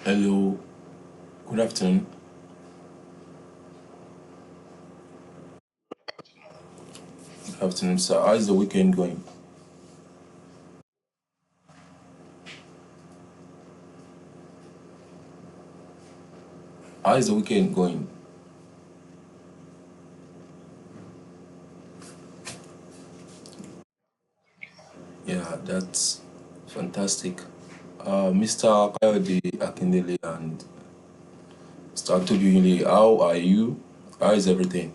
Hello, good afternoon. Good afternoon, sir. How's the weekend going? How is the weekend going? Yeah, that's fantastic. Mr. Kayode Akindele and Mr. Atoduyinle, how are you? How is everything?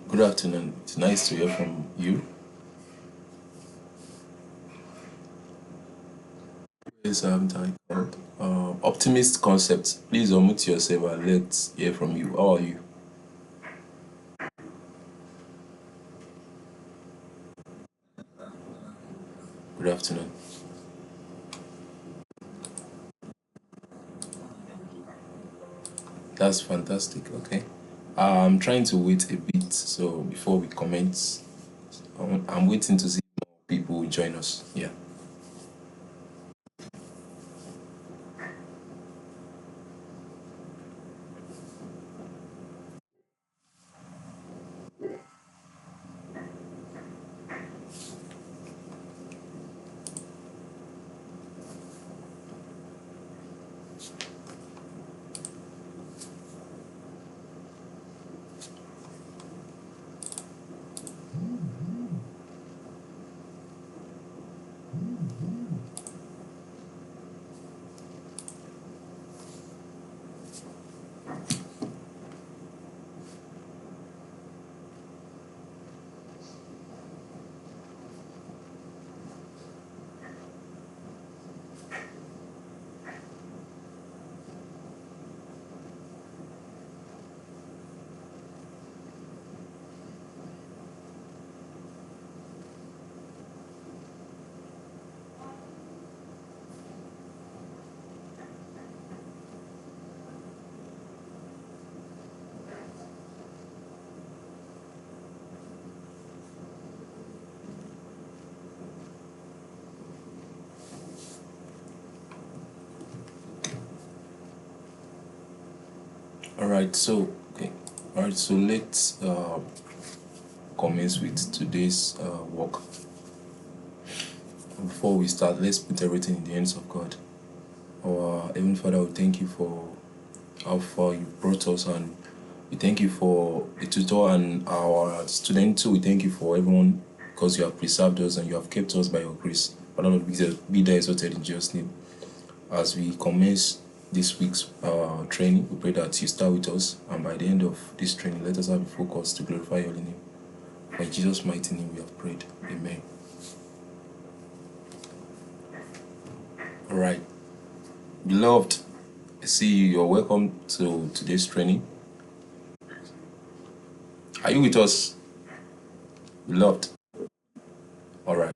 Good afternoon. It's nice to hear from you. Yes, I'm titled Optimist Concept. Please unmute yourself and let's hear from you. How are you? Good afternoon. That's fantastic. Okay. I'm trying to wait a bit so before we comment. I'm waiting to see more people join us. Yeah. All right. So okay. All right. So let's commence with today's work. Before we start, let's put everything in the hands of God. Our Heavenly Father, we thank you for how far you brought us, and we thank you for the tutor and our students too. We thank you for everyone because you have preserved us and you have kept us by your grace. Father, Lord, be there exalted in Jesus' name. As we commence this week's training, we pray that you start with us, and by the end of this training, let us have a focus to glorify your name. For in Jesus' mighty name we have prayed. Amen. All right. Beloved, I see you. You're welcome to today's training. Are you with us, beloved? All right.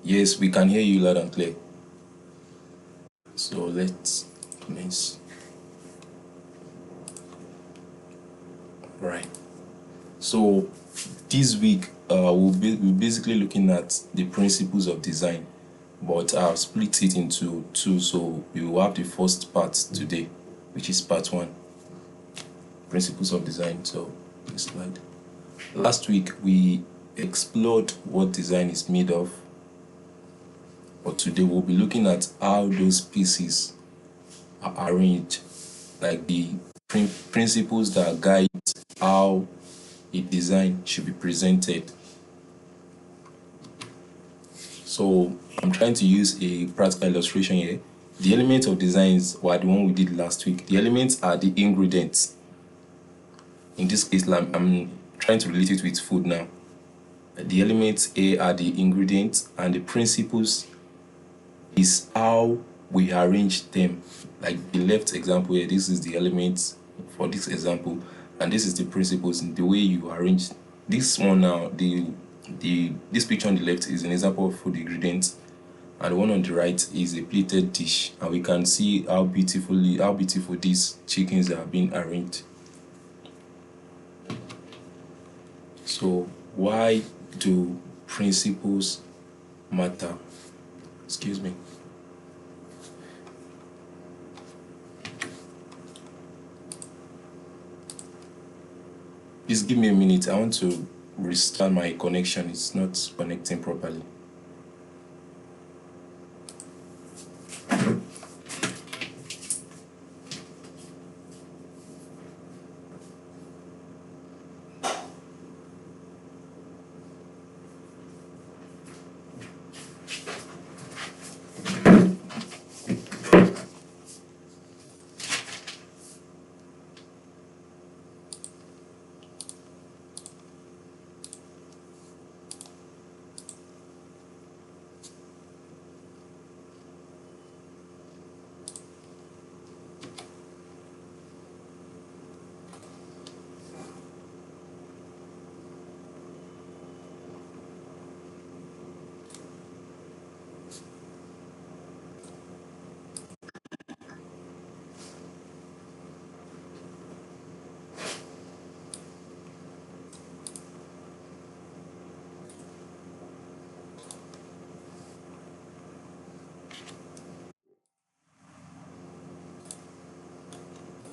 Yes, we can hear you loud and clear. So let's commence. All right. So this week, we're basically looking at the principles of design, but I've split it into two. So we will have the first part today, which is part one, principles of design. So next slide. Last week we explored what design is made of, but today we'll be looking at how those pieces are arranged, like the principles that guide how a design should be presented. So I'm trying to use a practical illustration here. The elements of designs were the one we did last week. The elements are the ingredients. In this case, I'm trying to relate it with food now. The elements A are the ingredients, and the principles is how we arrange them. Like the left example here, this is the elements for this example, and this is the principles in the way you arrange this one now. The this picture on the left is an example of food ingredients, and the one on the right is a plated dish, and we can see how beautiful these chickens are being arranged. So why do principles matter? Excuse me. Please give me a minute. I want to restart my connection. It's not connecting properly.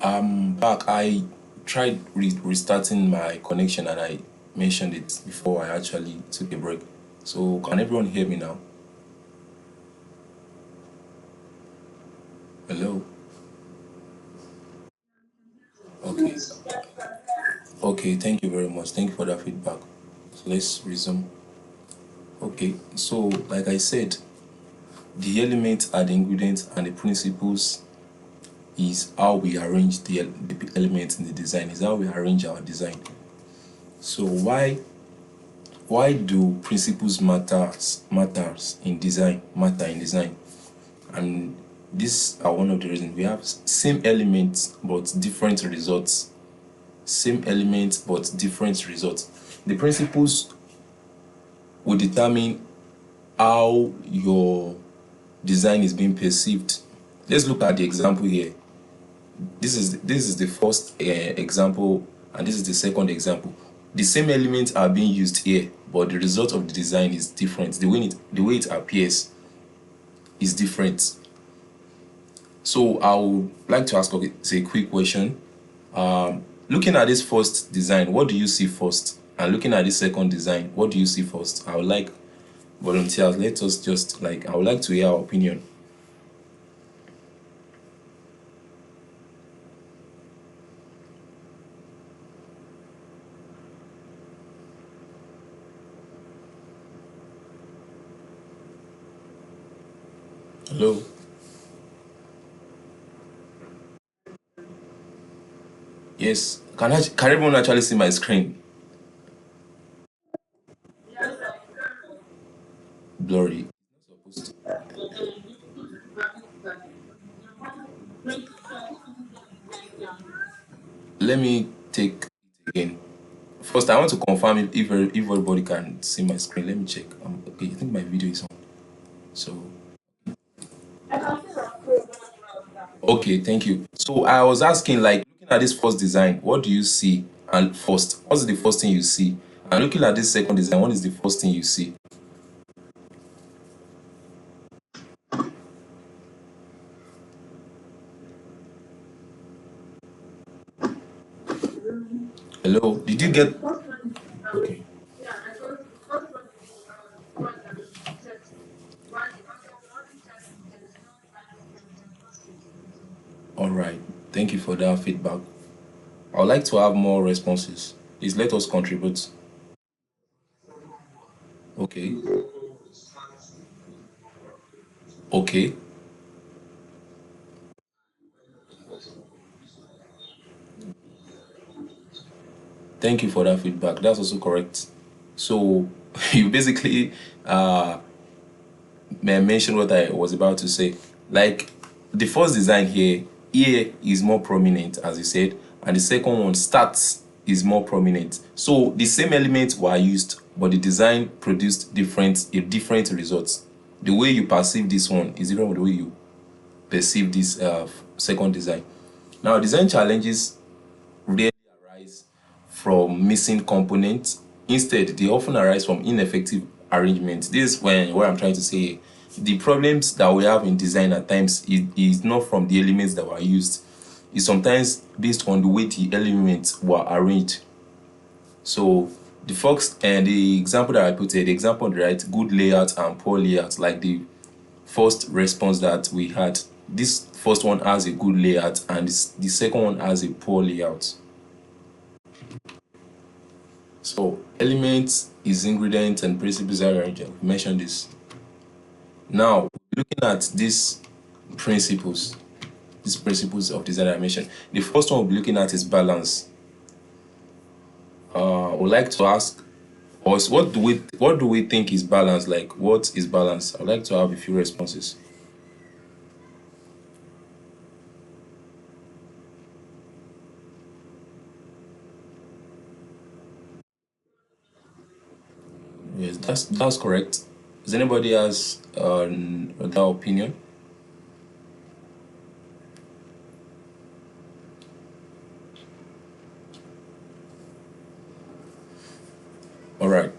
I'm back. I tried restarting my connection and I mentioned it before I actually took a break. So, can everyone hear me now? Hello? Okay. Okay, thank you very much. Thank you for that feedback. So, let's resume. Okay, so like I said, the elements are the ingredients and the principles is how we arrange the elements in the design, is how we arrange our design. So why do principles matters in design matter in design? And these are one of the reasons. We have same elements but different results. Same elements but different results. The principles will determine how your design is being perceived. Let's look at the example here. This is the first example, and this is the second example. The same elements are being used here, but the result of the design is different. The way it appears is different. So I would like to ask, okay, it's a quick question. Looking at this first design, what do you see first? And looking at this second design, what do you see first? I would like volunteers. Let us just like I would like to hear our opinion. Hello. Yes. Can everyone actually see my screen? Blurry. Let me take it again. First, I want to confirm if everybody can see my screen. Let me check. Okay, I think my video is on. So, okay, thank you. So I was asking, like, looking at this first design, what do you see? And first, what's the first thing you see? And looking at this second design, what is the first thing you see? Hello, did you get? Okay, all right. Thank you for that feedback. I would like to have more responses. Please let us contribute. Okay, okay. Thank you for that feedback. That's also correct. So you basically may I mention what I was about to say. Like the first design here is more prominent, as you said, and the second one starts is more prominent. So the same elements were used, but the design produced different results. the way you perceive this one is different from the way you perceive this second design. Now, design challenges rarely arise from missing components. Instead, they often arise from ineffective arrangement. This is when what I'm trying to say. The problems that we have in design at times is not from the elements that were used. It's sometimes based on the way the elements were arranged. So the first and the example that I put here, the example on the right, good layout and poor layout, like the first response that we had. This first one has a good layout and the second one has a poor layout. So elements is ingredient and principles are arranged. We mentioned this. Now looking at these principles of design I mentioned. The first one we'll be looking at is balance. I would like to ask us what do we think is balance? Like what is balance? I'd like to have a few responses. Yes, that's correct. Does anybody has that opinion? All right.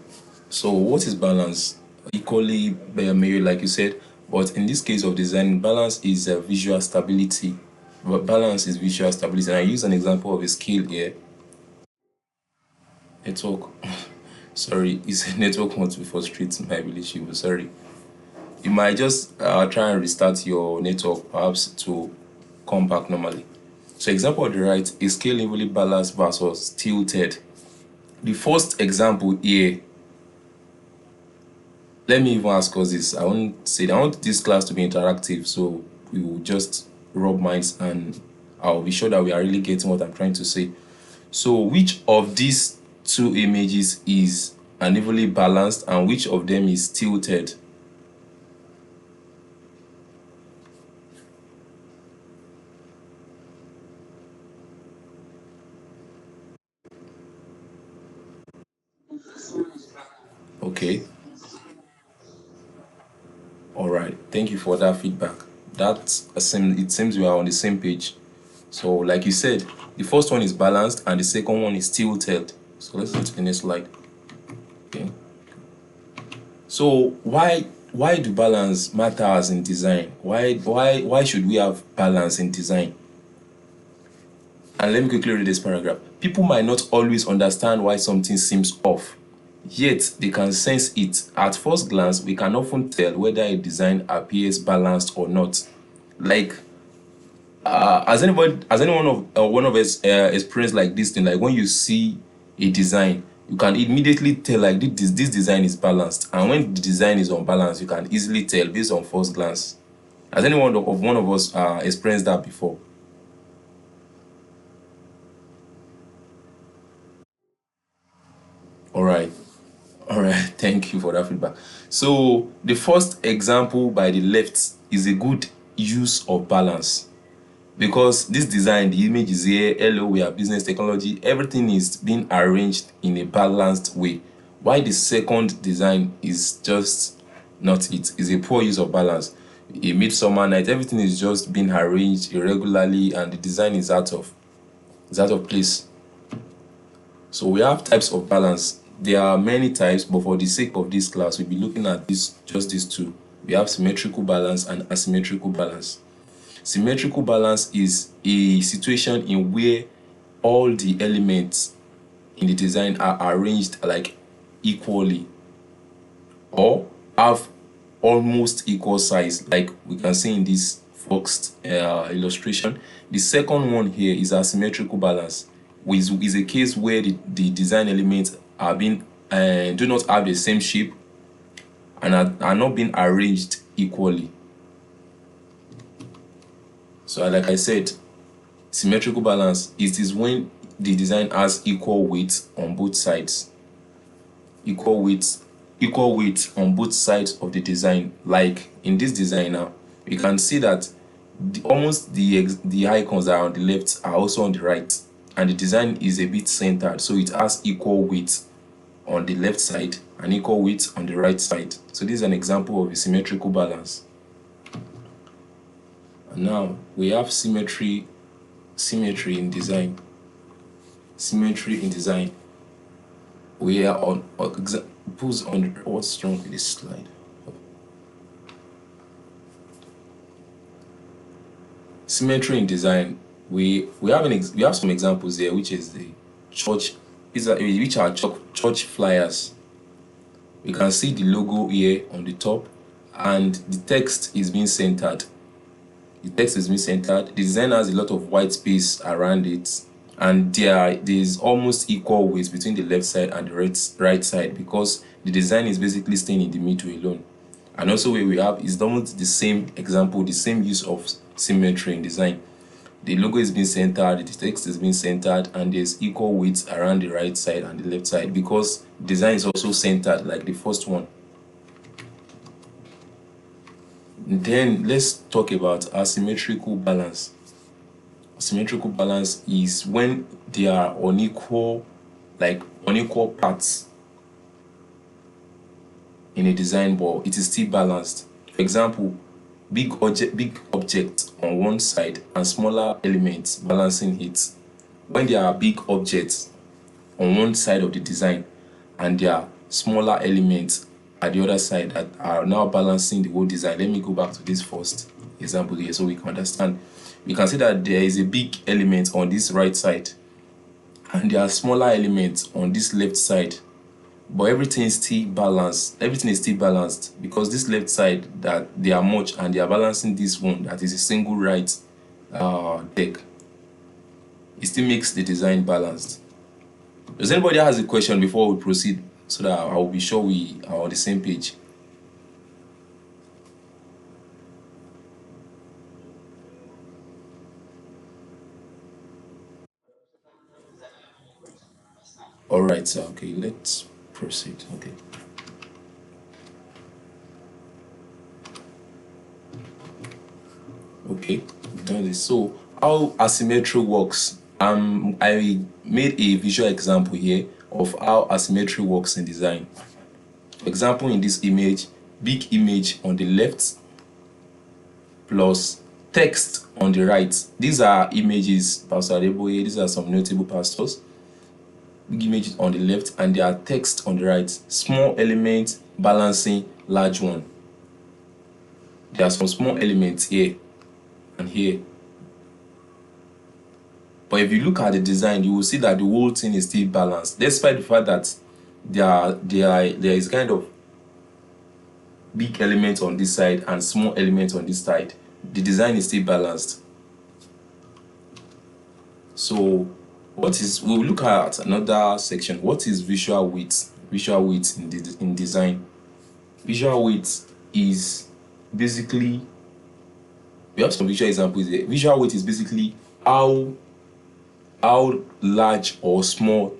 So what is balance? Equally, maybe like you said, but in this case of design, balance is visual stability. But balance is visual stability. And I use an example of a scale here. Network. Sorry, it's a network wants to frustrate my relationship. Sorry. You might just try and restart your network perhaps to come back normally. So example on the right is scale evenly balanced versus tilted. The first example here, let me even ask us this. I want this class to be interactive, so we will just rub minds and I'll be sure that we are really getting what I'm trying to say. So which of these two images is unevenly balanced and which of them is tilted? Okay. All right. Thank you for that feedback. It seems we are on the same page. So, like you said, the first one is balanced and the second one is tilted. So let's go to the next slide. Okay. So why do balance matters in design? Why should we have balance in design? And let me quickly read this paragraph. People might not always understand why something seems off, yet they can sense it. At first glance, we can often tell whether a design appears balanced or not. Like, has anyone of one of us experienced like this thing? Like when you see a design, you can immediately tell like this design is balanced, and when the design is unbalanced, you can easily tell based on first glance. Has anyone of one of us experienced that before? All right. All right, thank you for that feedback. So the first example by the left is a good use of balance because this design, the image is here. Hello, we are business technology. Everything is being arranged in a balanced way. Why the second design is just not it is a poor use of balance. A midsummer night, everything is just being arranged irregularly, and the design is out of place. So we have types of balance. There are many types, but for the sake of this class, we'll be looking at just these two. We have symmetrical balance and asymmetrical balance. Symmetrical balance is a situation in where all the elements in the design are arranged like equally or have almost equal size, like we can see in this first illustration. The second one here is asymmetrical balance, which is a case where the design elements are being do not have the same shape and are not being arranged equally. So like I said, symmetrical balance is when the design has equal weight on both sides. Equal weight on both sides of the design. Like in this design now, you can see that almost the icons that are on the left are also on the right, and the design is a bit centered, so it has equal weight on the left side and equal width on the right side. So this is an example of a symmetrical balance. And now we have symmetry in design. Symmetry in design. We are on examples on what's wrong with this slide. Symmetry in design. We have some examples here, which is the church, which are church flyers. We can see the logo here on the top, and the text is being centered. The text is being centered. The design has a lot of white space around it, and there is almost equal weight between the left side and the right side, because the design is basically staying in the middle alone. And also where we have is almost the same example, the same use of symmetry in design. The logo is being centered, the text is being centered, and there's equal weight around the right side and the left side, because design is also centered like the first one. Then let's talk about asymmetrical balance. Asymmetrical balance is when they are unequal parts in a design, but it is still balanced. For example, big object on one side and smaller elements balancing it. When there are big objects on one side of the design and there are smaller elements at the other side that are now balancing the whole design. Let me go back to this first example here so we can understand. We can see that there is a big element on this right side and there are smaller elements on this left side, but everything is still balanced. Everything is still balanced because this left side, that they are much and they are balancing this one that is a single right deck. It still makes the design balanced. Does anybody has a question before we proceed, so that I'll be sure we are on the same page? All right, sir. Okay, let's proceed. Okay. Okay, we've done this. So how asymmetry works. I made a visual example here of how asymmetry works in design. For example, in this image, big image on the left plus text on the right. These are images, Pastor Adeboye, these are some notable pastors. Big images on the left and there are text on the right. Small element balancing large one. There are some small elements here and here. But if you look at the design, you will see that the whole thing is still balanced, despite the fact that there is kind of big elements on this side and small elements on this side. The design is still balanced. So we'll look at another section. What is visual weight? Visual weight in design. Visual weight is basically, we have some visual examples here. Visual weight is basically how large or small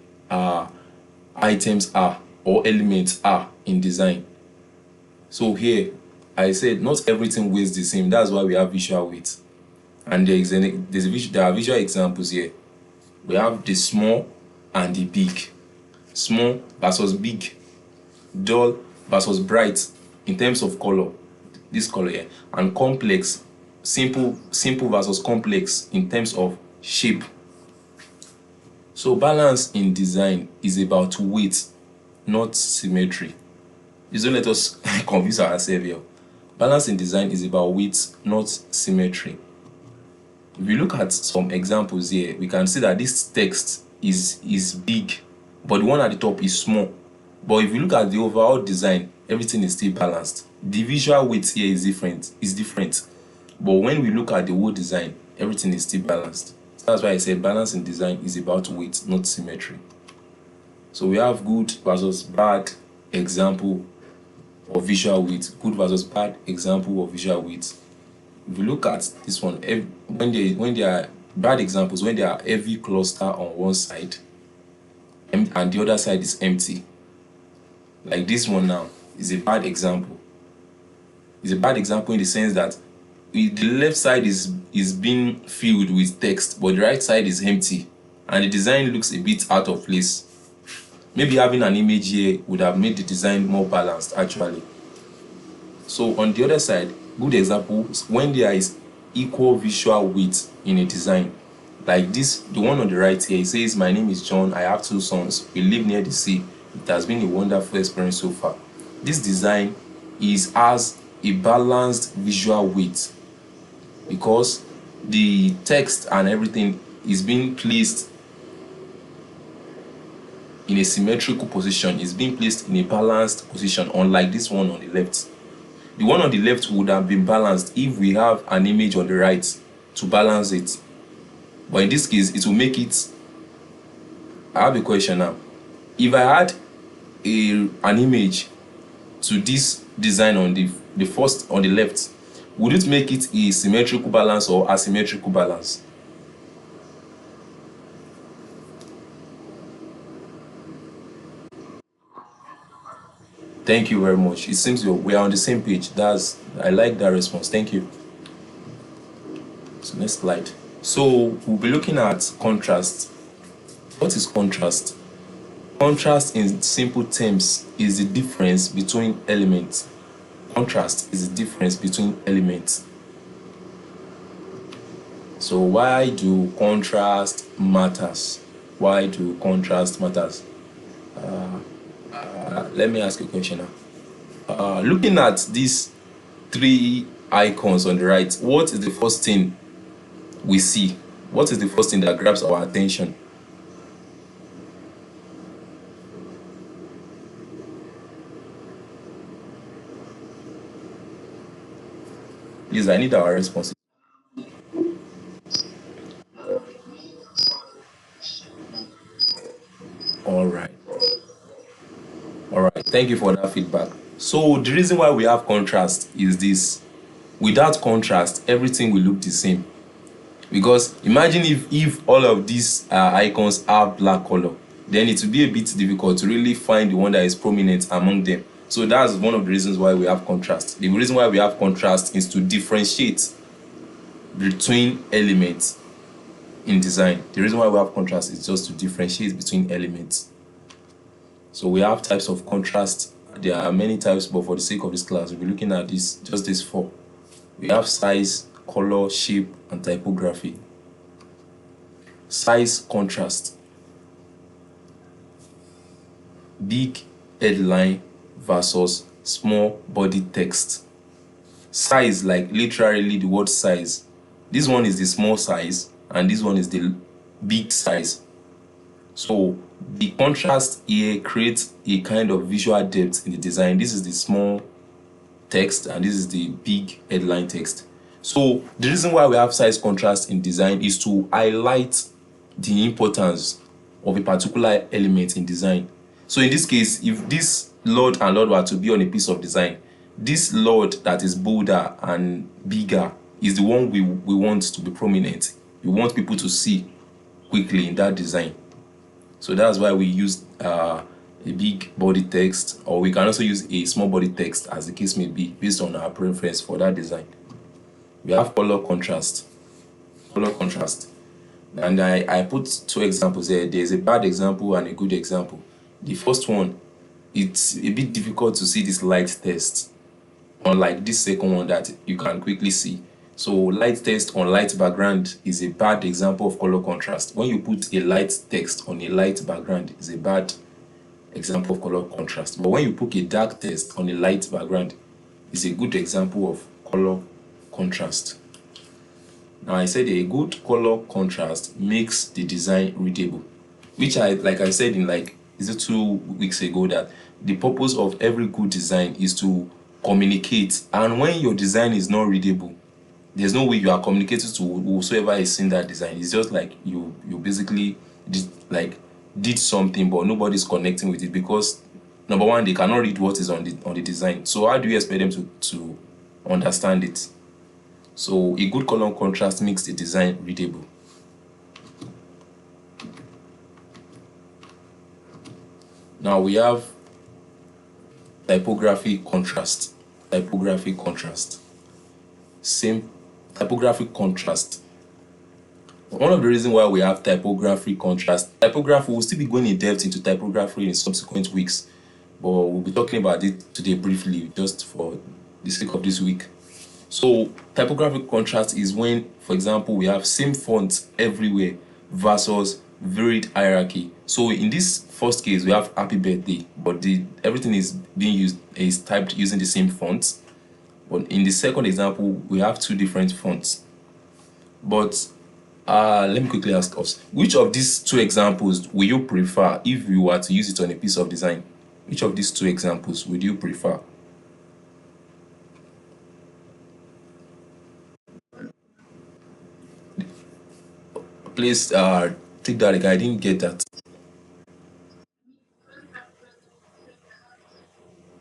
items are or elements are in design. So here I said not everything weighs the same. That's why we have visual weight. And there are visual examples here. We have the small and the big. Small versus big. Dull versus bright in terms of color. This color here. And complex. Simple versus complex in terms of shape. So balance in design is about weight, not symmetry. Please don't let us confuse ourselves here. Balance in design is about weight, not symmetry. If we look at some examples here, we can see that this text is big, but the one at the top is small. But if you look at the overall design, everything is still balanced. The visual weight here is different. But when we look at the whole design, everything is still balanced. So that's why I said balance in design is about weight, not symmetry. So we have good versus bad example of visual weight. Good versus bad example of visual weight. If you look at this one, when they are bad examples, when there are heavy cluster on one side and the other side is empty, like this one now is a bad example. It's a bad example in the sense that the left side is being filled with text, but the right side is empty, and the design looks a bit out of place. maybe having an image here would have made the design more balanced actually. So on the other side, good examples when there is equal visual weight in a design. Like this, the one on the right here, it says, "My name is John. I have two sons. We live near the sea. It has been a wonderful experience so far." This design has a balanced visual weight because the text and everything is being placed in a symmetrical position, is being placed in a balanced position, unlike this one on the left. The one on the left would have been balanced if we have an image on the right to balance it. But in this case, it will make it. I have a question now. If I had an image to this design on the first on the left, would it make it a symmetrical balance or asymmetrical balance? Thank you very much. It seems we are on the same page. I like that response. Thank you. So next slide. So we'll be looking at contrast. What is contrast? Contrast in simple terms is the difference between elements. Contrast is the difference between elements. So why do contrast matters? Why do contrast matters? Let me ask you a question now. Looking at these three icons on the right, what is the first thing we see? What is the first thing that grabs our attention? Please, I need our response. All right. All right. Thank you for that feedback. So the reason why we have contrast is this. Without contrast, everything will look the same. Because imagine if all of these icons have black color, then it will be a bit difficult to really find the one that is prominent among them. So that's one of the reasons why we have contrast. The reason why we have contrast is to differentiate between elements in design. The reason why we have contrast is just to differentiate between elements. So we have types of contrast. There are many types, but for the sake of this class, we'll be looking at just these four. We have size, color, shape, and typography. Size contrast. Big headline versus small body text. Size, like literally the word size. This one is the small size, and this one is the big size. So the contrast here creates a kind of visual depth in the design. This is the small text, and this is the big headline text. So the reason why we have size contrast in design is to highlight the importance of a particular element in design. So in this case, if this Lord and Lord were to be on a piece of design, this Lord that is bolder and bigger is the one we want to be prominent. We want people to see quickly in that design. So that's why we use a big body text, or we can also use a small body text as the case may be, based on our preference for that design. We have color contrast. Color contrast. And I put two examples there. There's a bad example and a good example. The first one, it's a bit difficult to see this light text, unlike this second one that you can quickly see. So light text on light background is a bad example of color contrast. When you put a light text on a light background, is a bad example of color contrast. But when you put a dark text on a light background, it's a good example of color contrast. Now I said a good color contrast makes the design readable, which like I said in like, is it 2 weeks ago, that the purpose of every good design is to communicate. And when your design is not readable, there's no way you are communicating to whosoever is seeing that design. It's just like you basically did something, but nobody's connecting with it, because number one, they cannot read what is on the design. So how do you expect them to understand it? So a good color contrast makes the design readable. Now we have typography contrast. Typography contrast. Same typography contrast. One of the reasons why we have typography contrast, typography, we'll still be going in depth into typography in subsequent weeks, but we'll be talking about it today briefly, just for the sake of this week. So typographic contrast is when, for example, we have same font everywhere versus varied hierarchy. So in this first case, we have happy birthday, but the everything is being used is typed using the same font. But in the second example, we have two different fonts. But let me quickly ask us, which of these two examples will you prefer if you were to use it on a piece of design? Which of these two examples would you prefer? Please take that again. I didn't get that.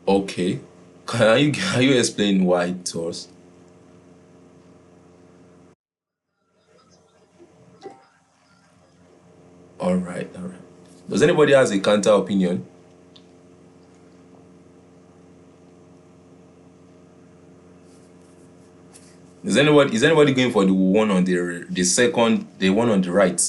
Okay. Can you explain why to us? All right, all right. Does anybody has a counter opinion? Is anybody going for the one on the second, the one on the right?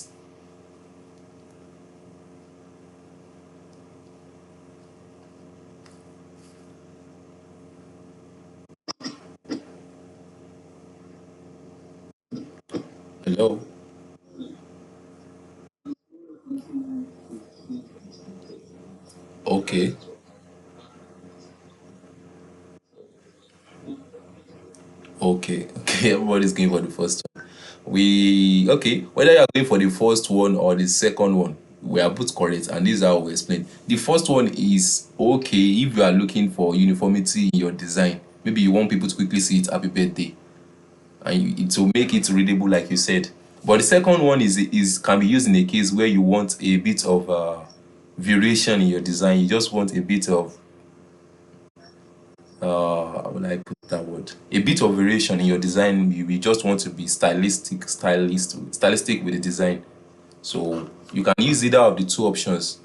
Hello. Okay. Okay. Okay. Everybody's going for the first one. We okay. Whether you are going for the first one or the second one, we are both correct, and this is how we explain. The first one is okay if you are looking for uniformity in your design. Maybe you want people to quickly see it. Happy birthday, and it will make it readable, like you said. But the second one is can be used in a case where you want a bit of variation in your design. You just want a bit of how will I put that word? A bit of variation in your design. You just want to be stylistic with the design. So you can use either of the two options.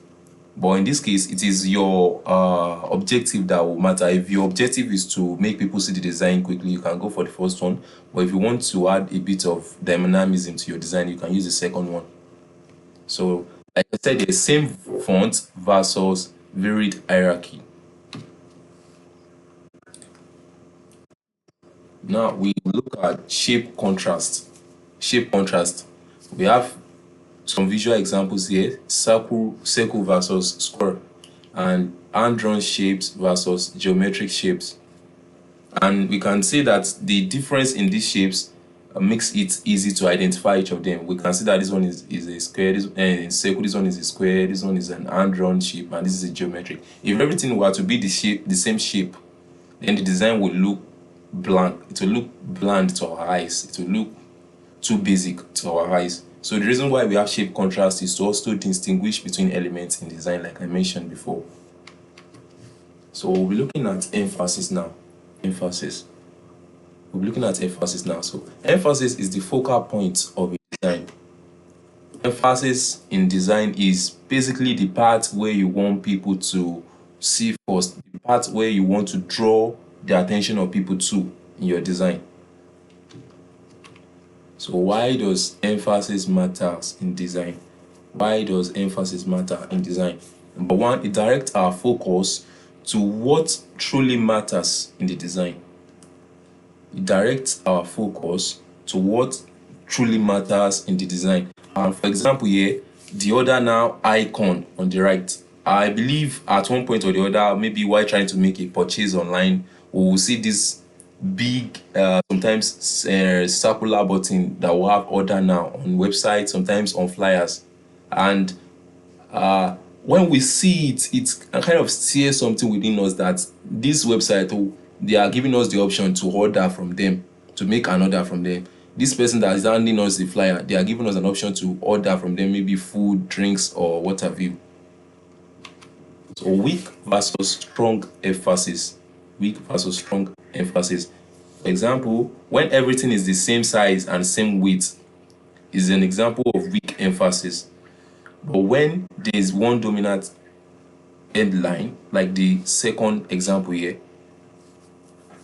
But in this case, it is your objective that will matter. If your objective is to make people see the design quickly, you can go for the first one. But if you want to add a bit of dynamism to your design, you can use the second one. So, like I said, the same font versus varied hierarchy. Now we look at shape contrast. Shape contrast. We have some visual examples here: circle versus square, and hand-drawn shapes versus geometric shapes. And we can see that the difference in these shapes makes it easy to identify each of them. We can see that this one is a square, this circle, this one is a square, this one is an hand-drawn shape, and this is a geometric. If everything were to be the same shape, then the design will look blank. It will look bland to our eyes. It will look too basic to our eyes. So the reason why we have shape contrast is to also distinguish between elements in design, like I mentioned before. So we'll be looking at emphasis now. Emphasis. We'll be looking at emphasis now. So emphasis is the focal point of a design. Emphasis in design is basically the part where you want people to see first, the part where you want to draw the attention of people to in your design. So why does emphasis matters in design? Why does emphasis matter in design? Number one, it directs our focus to what truly matters in the design. It directs our focus to what truly matters in the design. And for example, here, the other now icon on the right. I believe at one point or the other, maybe while trying to make a purchase online, we will see this big, sometimes circular button that will have order now on websites, sometimes on flyers. And when we see it, it kind of steers something within us that this website, oh, they are giving us the option to order from them, to make an order from them. This person that is handing us the flyer, they are giving us an option to order from them, maybe food, drinks, or what have you. So weak versus strong emphasis. Weak versus strong emphasis. For example, when everything is the same size and same weight, is an example of weak emphasis. But when there is one dominant headline, like the second example here,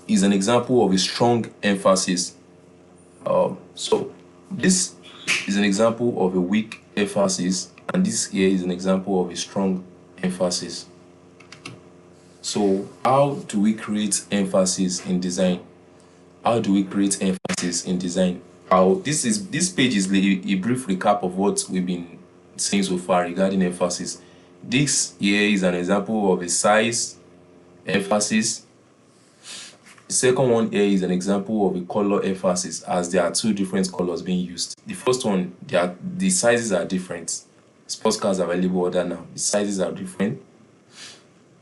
is an example of a strong emphasis. So this is an example of a weak emphasis, and this here is an example of a strong emphasis. So how do we create emphasis in design? How do we create emphasis in design? This page is a brief recap of what we've been saying so far regarding emphasis. This here is an example of a size emphasis. The second one here is an example of a color emphasis, as there are two different colors being used. The first one, the sizes are different. Sports cars are available order now. The sizes are different.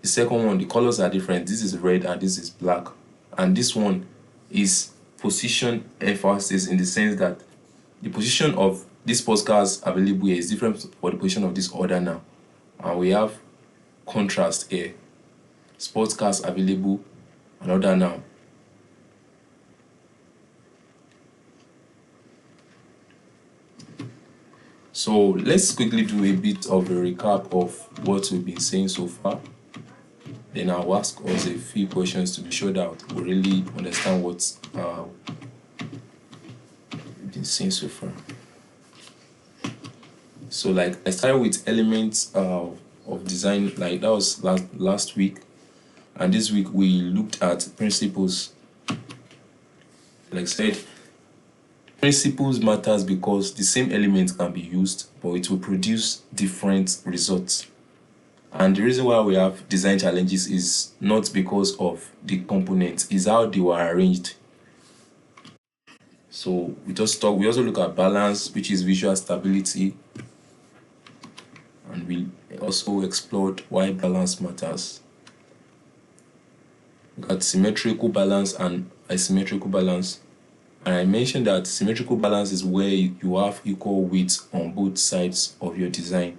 The second one, the colors are different. This is red and this is black. And this one is position emphasis, in the sense that the position of these sports cars available here is different for the position of this order now. And we have contrast here. Sports cars available and order now. So let's quickly do a bit of a recap of what we've been saying so far. Then I'll ask us a few questions to be sure that we really understand what we've been saying so far. So like I started with elements of design, like that was last week, and this week we looked at principles. Like I said, principles matters because the same element can be used, but it will produce different results. And the reason why we have design challenges is not because of the components, is how they were arranged. So we also look at balance, which is visual stability, and we also explored why balance matters. We got symmetrical balance and asymmetrical balance. And I mentioned that symmetrical balance is where you have equal weight on both sides of your design.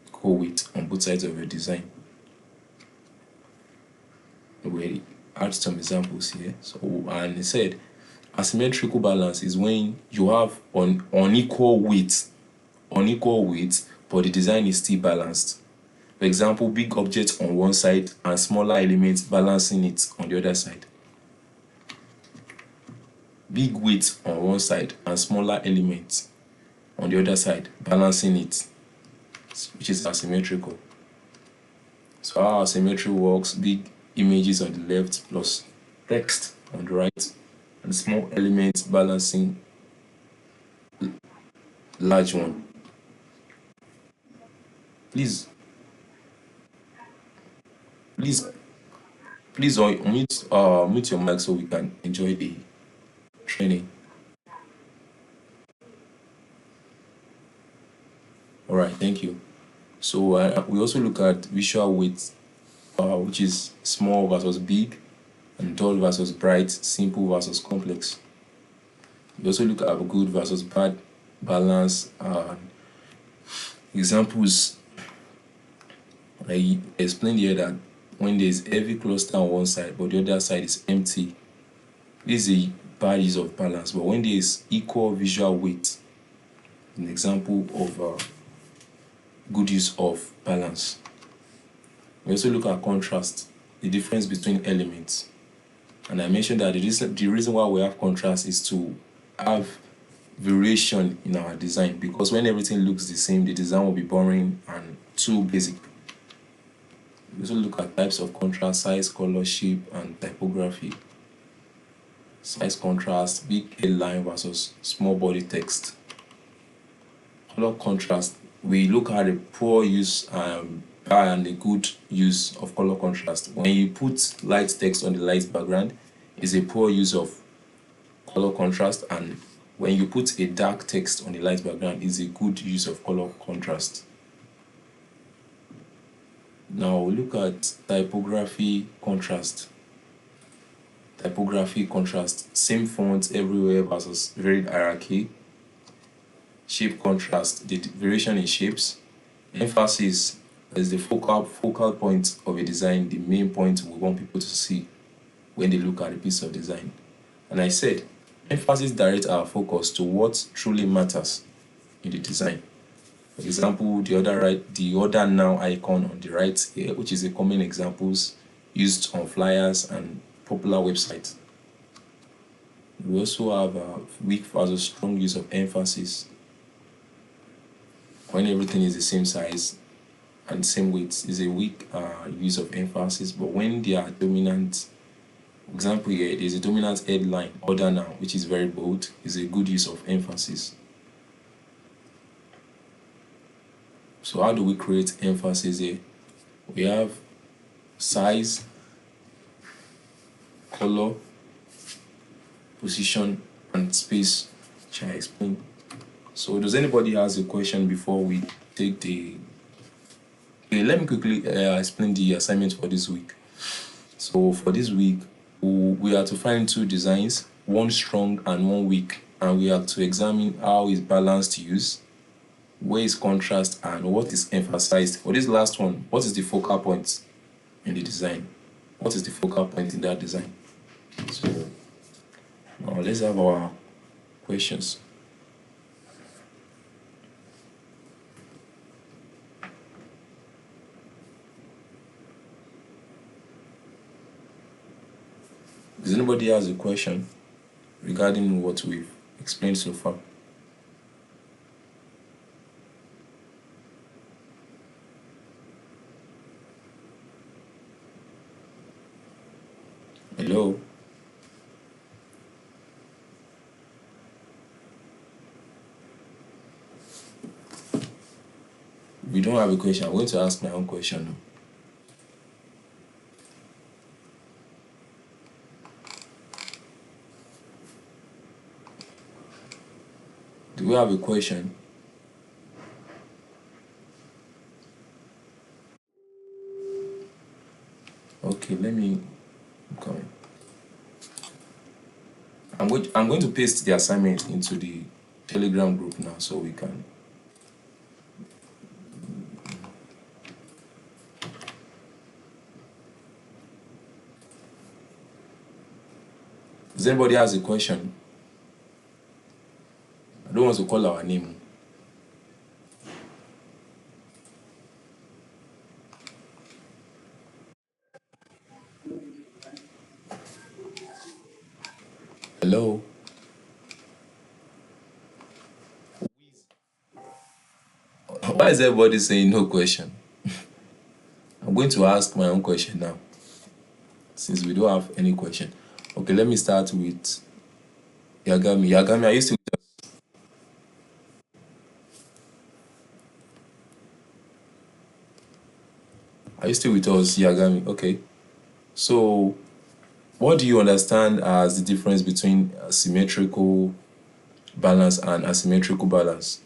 Equal weight on both sides of your design. We add some examples here. So, and it said asymmetrical balance is when you have unequal weight, but the design is still balanced. For example, big objects on one side and smaller elements balancing it on the other side. Big weight on one side and smaller elements on the other side balancing it, which is asymmetrical. So how asymmetry works: big images on the left plus text on the right, and small elements balancing large one. Please mute your mic so we can enjoy the training. All right, thank you. So we also look at visual weight, which is small versus big, and dull versus bright, simple versus complex. We also look at good versus bad, balance, examples. I explained here that when there is heavy cluster on one side but the other side is empty, this is a bad use of balance. But when there is equal visual weight, an example of good use of balance. We also look at contrast, the difference between elements. And I mentioned that the reason why we have contrast is to have variation in our design, because when everything looks the same, the design will be boring and too basic. We also look at types of contrast: size, color, shape, and typography. Size contrast, big headline versus small body text. Color contrast, we look at the poor use and the good use of color contrast. When you put light text on the light background, is a poor use of color contrast, and when you put a dark text on the light background, is a good use of color contrast. Now we look at typography contrast. Typography contrast, same font everywhere versus varied hierarchy. Shape contrast, the variation in shapes. Emphasis is the focal point of a design, the main point we want people to see when they look at a piece of design. And I said emphasis directs our focus to what truly matters in the design. For example, the order now icon on the right here, which is a common examples used on flyers and popular websites. We also have a weak versus strong use of emphasis. when everything is the same size and same weight is a weak use of emphasis. But when they are dominant, example here, there's a dominant headline order now, which is very bold, is a good use of emphasis. So how do we create emphasis here? We have size, color, position, and space, which I explained. So does anybody has a question before we take the... Okay, let me quickly explain the assignment for this week. So for this week, we are to find two designs, one strong and one weak, and we have to examine how is balanced use, where is contrast, and what is emphasized. For this last one, what is the focal point in the design? What is the focal point in that design? So now let's have our questions. Does anybody has a question regarding what we've explained so far? Hello? If you don't have a question, I'm going to ask my own question now. Do we have a question? Okay, let me... I'm coming. I'm going to paste the assignment into the Telegram group now so we can... Does anybody has a question? I don't want to call our name. Hello? Why is everybody saying no question? I'm going to ask my own question now, since we don't have any question. Okay, let me start with Yagami. Yagami, are you still with us? Are you still with us, Yagami? Okay. So, what do you understand as the difference between symmetrical balance and asymmetrical balance?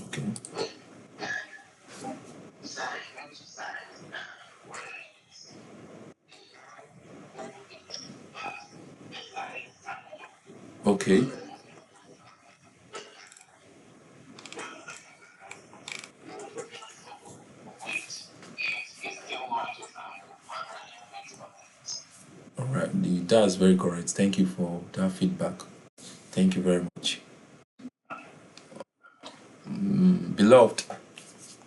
Okay. Okay. All right. That's very correct. Thank you for that feedback. Thank you very much. Beloved,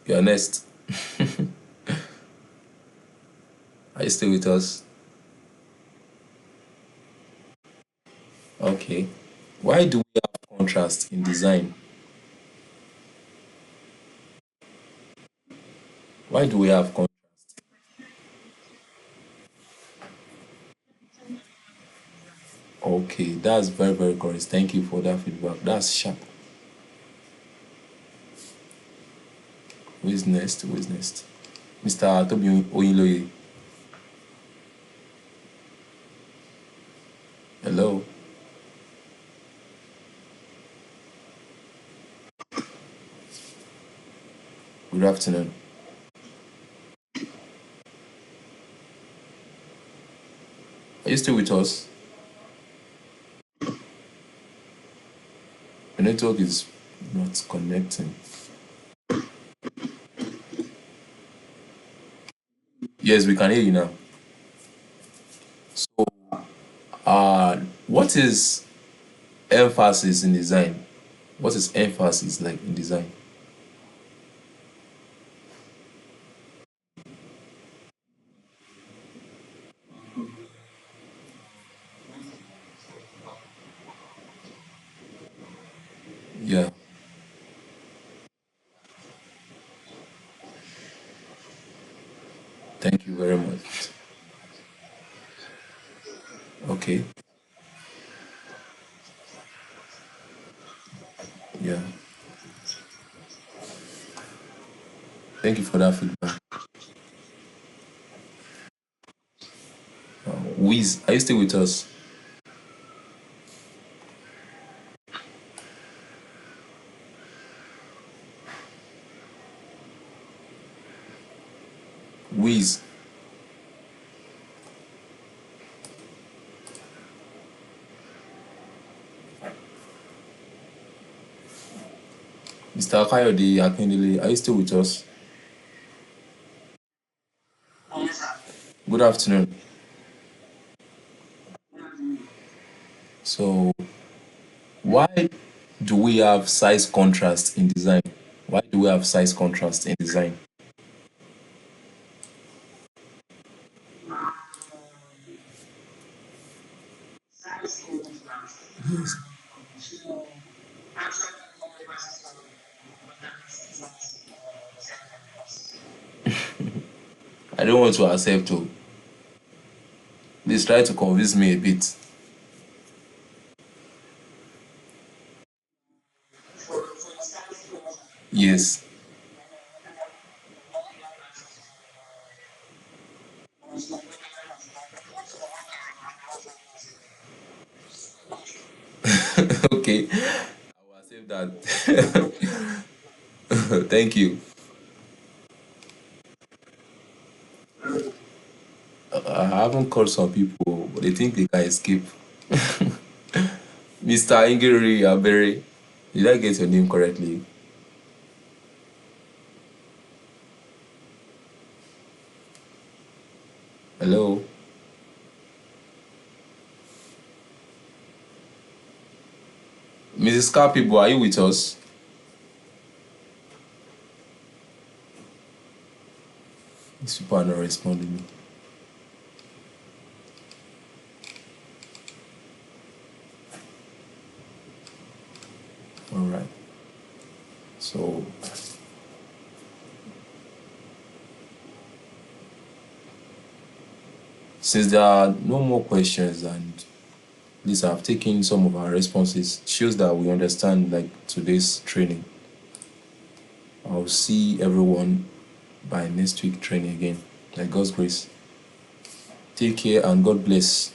you're next. Are you still with us? Okay. Why do we have contrast in design? Why do we have contrast? Okay, that's very, very correct. Thank you for that feedback. That's sharp. Who is next? Who is next? Mr. Toby Oyiloye. Hello. Good afternoon. Are you still with us? The network is not connecting. Yes, we can hear you now. So, what is emphasis in design? What is emphasis like in design? Yeah. Thank you very much. Okay. Yeah. Thank you for that feedback. Wiz, are you still with us? Wiz, Mr. Kayode Akindele, are you still with us? Good afternoon. So, why do we have size contrast in design? Why do we have size contrast in design? I don't want to accept to. Please try to convince me a bit. Yes. Okay. I will accept that. Thank you. I haven't called some people, but they think they can escape. Mr. Ingeri Abere, did I get your name correctly? Hello? Mrs. Carpibo, are you with us? These people are not responding. All right. So, since there are no more questions and at least I've taken some of our responses, shows that we understand like today's training. I'll see everyone by next week training again. By God's grace. Take care and God bless.